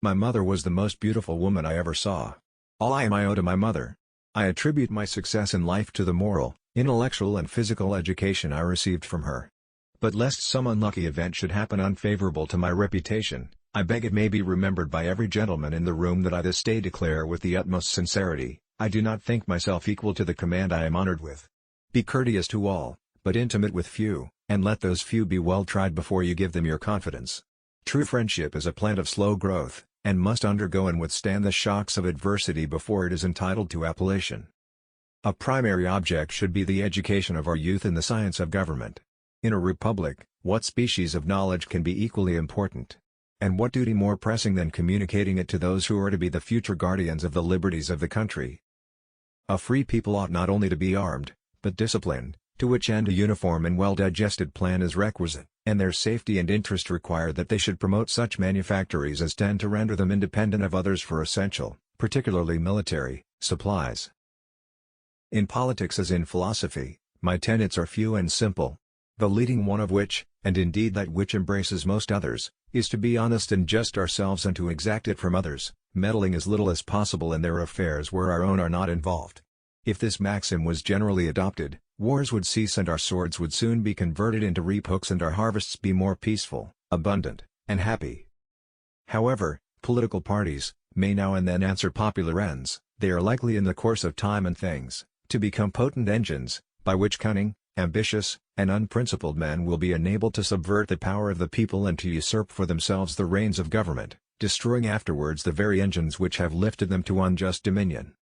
My mother was the most beautiful woman I ever saw. All I am I owe to my mother. I attribute my success in life to the moral, intellectual and physical education I received from her. But lest some unlucky event should happen unfavorable to my reputation, I beg it may be remembered by every gentleman in the room that I this day declare with the utmost sincerity, I do not think myself equal to the command I am honored with. Be courteous to all, but intimate with few, and let those few be well tried before you give them your confidence. True friendship is a plant of slow growth, and must undergo and withstand the shocks of adversity before it is entitled to appellation. A primary object should be the education of our youth in the science of government. In a republic, what species of knowledge can be equally important? And what duty more pressing than communicating it to those who are to be the future guardians of the liberties of the country? A free people ought not only to be armed, but disciplined, to which end a uniform and well-digested plan is requisite, and their safety and interest require that they should promote such manufactories as tend to render them independent of others for essential, particularly military, supplies. In politics as in philosophy, my tenets are few and simple. The leading one of which, and indeed that which embraces most others, is to be honest and just ourselves and to exact it from others, meddling as little as possible in their affairs where our own are not involved. If this maxim was generally adopted, wars would cease and our swords would soon be converted into reap hooks and our harvests be more peaceful, abundant, and happy. However, political parties may now and then answer popular ends. They are likely in the course of time and things, to become potent engines, by which cunning, ambitious, and unprincipled men will be enabled to subvert the power of the people and to usurp for themselves the reins of government, destroying afterwards the very engines which have lifted them to unjust dominion.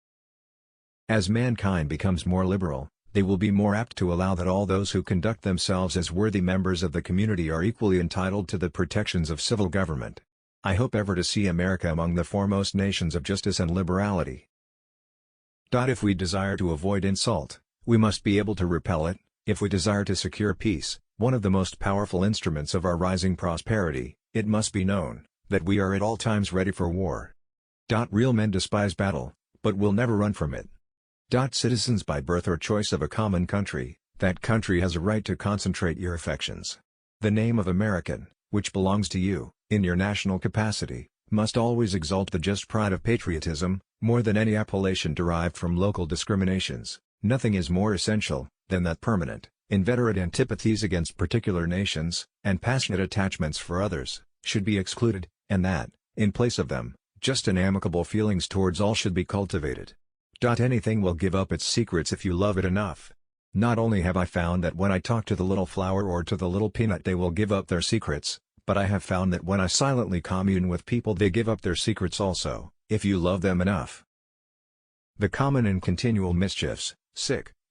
As mankind becomes more liberal, they will be more apt to allow that all those who conduct themselves as worthy members of the community are equally entitled to the protections of civil government. I hope ever to see America among the foremost nations of justice and liberality. If we desire to avoid insult, we must be able to repel it. If we desire to secure peace, one of the most powerful instruments of our rising prosperity, it must be known that we are at all times ready for war. Real men despise battle, but will never run from it. Citizens by birth or choice of a common country, that country has a right to concentrate your affections. The name of American, which belongs to you, in your national capacity, must always exalt the just pride of patriotism, more than any appellation derived from local discriminations. Nothing is more essential than that permanent, inveterate antipathies against particular nations, and passionate attachments for others, should be excluded, and that, in place of them, just and amicable feelings towards all should be cultivated. Anything will give up its secrets if you love it enough. Not only have I found that when I talk to the little flower or to the little peanut they will give up their secrets, but I have found that when I silently commune with people they give up their secrets also, if you love them enough. The common and continual mischiefs,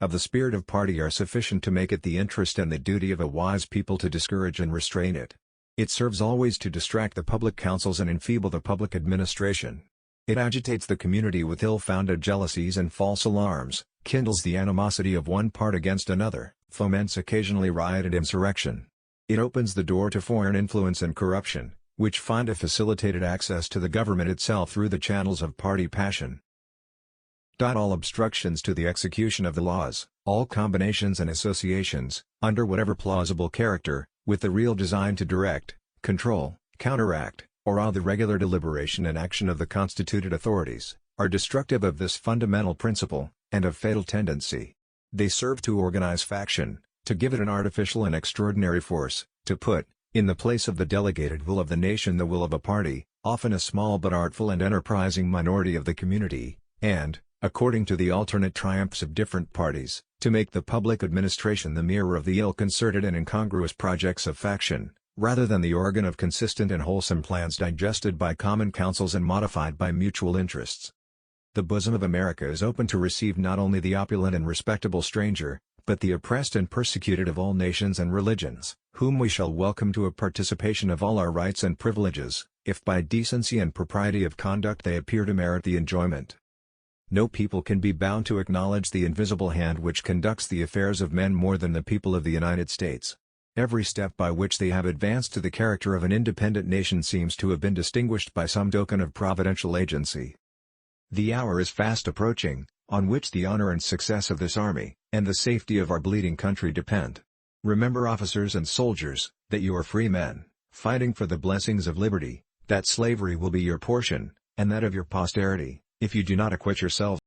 of the spirit of party are sufficient to make it the interest and the duty of a wise people to discourage and restrain it. It serves always to distract the public councils and enfeeble the public administration. It agitates the community with ill-founded jealousies and false alarms, kindles the animosity of one part against another, foments occasionally riot and insurrection. It opens the door to foreign influence and corruption, which find a facilitated access to the government itself through the channels of party passion. All obstructions to the execution of the laws, all combinations and associations, under whatever plausible character, with the real design to direct, control, counteract, or awe the regular deliberation and action of the constituted authorities, are destructive of this fundamental principle, and of fatal tendency. They serve to organize faction, to give it an artificial and extraordinary force, to put, in the place of the delegated will of the nation the will of a party, often a small but artful and enterprising minority of the community, and, according to the alternate triumphs of different parties, to make the public administration the mirror of the ill-concerted and incongruous projects of faction, rather than the organ of consistent and wholesome plans digested by common councils and modified by mutual interests. The bosom of America is open to receive not only the opulent and respectable stranger, but the oppressed and persecuted of all nations and religions, whom we shall welcome to a participation of all our rights and privileges, if by decency and propriety of conduct they appear to merit the enjoyment. No people can be bound to acknowledge the invisible hand which conducts the affairs of men more than the people of the United States. Every step by which they have advanced to the character of an independent nation seems to have been distinguished by some token of providential agency. The hour is fast approaching, on which the honor and success of this army, and the safety of our bleeding country depend. Remember, officers and soldiers, that you are free men, fighting for the blessings of liberty, that slavery will be your portion, and that of your posterity, if you do not acquit yourselves.